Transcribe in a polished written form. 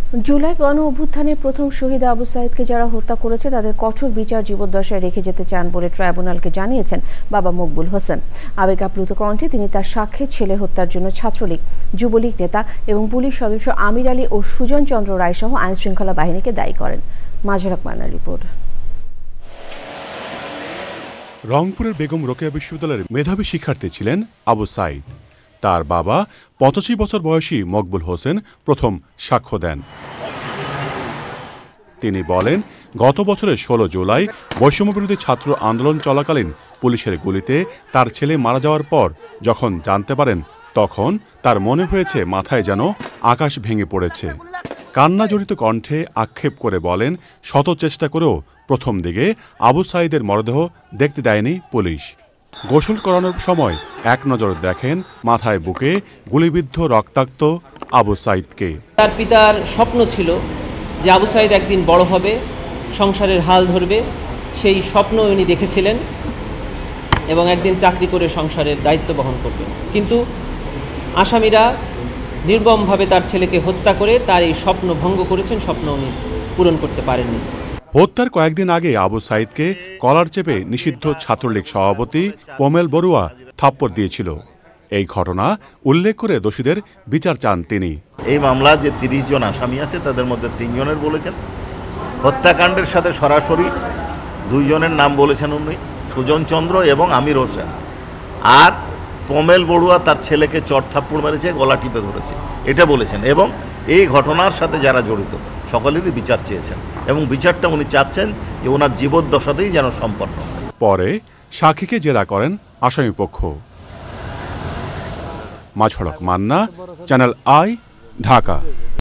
জুলাই গণ অভ্যুত্থানে প্রথম শহীদ আবু সাঈদকে যারা হত্যা করেছে তাদের কঠোর বিচার জীবদ্দশায় রেখে যেতে চান বলে ট্রাইব্যুনালকে জানিয়েছেন বাবা মকবুল হোসেন। আবেগাপ্লুত কণ্ঠে তিনি তার সাক্ষ্যে ছেলে হত্যার জন্য ছাত্রলীগ, যুবলীগ নেতা এবং পুলিশ সদস্য আমির আলী ও সুজন চন্দ্র রায় সহ আইনশৃঙ্খলা বাহিনীকে দায়ী করেন। মাজহার মান্নার রিপোর্ট। রংপুরের বেগম রোকেয়া বিশ্ববিদ্যালয়ের মেধাবী শিক্ষার্থী ছিলেন আবু সাঈদ। তার বাবা 85 বছর বয়সী মকবুল হোসেন প্রথম সাক্ষ্য দেন। তিনি বলেন, গত বছরের 16 জুলাই বৈষম্যবিরোধী ছাত্র আন্দোলন চলাকালীন পুলিশের গুলিতে তার ছেলে মারা যাওয়ার পর যখন জানতে পারেন, তখন তার মনে হয়েছে মাথায় যেন আকাশ ভেঙে পড়েছে। কান্নাজড়িত কণ্ঠে আক্ষেপ করে বলেন, শত চেষ্টা করেও প্রথম দিকে আবু সাঈদের মরদেহ দেখতে দেয়নি পুলিশ। গোসল করানোর সময় এক নজর দেখেন মাথায় বুকে গুলিবিদ্ধ রক্তাক্ত আবু সাঈদকে। তার পিতার স্বপ্ন ছিল যে আবু সাঈদ একদিন বড় হবে, সংসারের হাল ধরবে। সেই স্বপ্ন উনি দেখেছিলেন এবং একদিন চাকরি করে সংসারের দায়িত্ব বহন করবে। কিন্তু আসামিরা নির্মমভাবে তার ছেলেকে হত্যা করে তার এই স্বপ্ন ভঙ্গ করেছেন, স্বপ্ন উনি পূরণ করতে পারেননি। হত্যার কয়েকদিন আগে আবু সাঈদকে কলার চেপে নিষিদ্ধ ছাত্রলীগ সভাপতি পমেল বড়ুয়া থাপ্পড় দিয়েছিল। এই ঘটনা উল্লেখ করে দোষীদের বিচার চান তিনি। এই মামলা যে 30 জন আসামি আছে তাদের মধ্যে 3 জনের বলেছেন, হত্যাকাণ্ডের সাথে সরাসরি 2 জনের নাম বলেছেন উনি, সুজন চন্দ্র এবং আমির হোসেন। আর পমেল বড়ুয়া তার ছেলেকে চড় থাপ্পড় মেরেছে, গলা টিপে ধরেছে, এটা বলেছেন। এবং এই ঘটনার সাথে যারা জড়িত সকলেরই বিচার চেয়েছেন এবং বিচারটা উনি চাচ্ছেন যে ওনার জীবদ্দশাতেই যেন সম্পন্ন হয়। পরে সাক্ষীকে জেরা করেন আসামিপক্ষ। Mazhar Manna, channel I, Dhaka.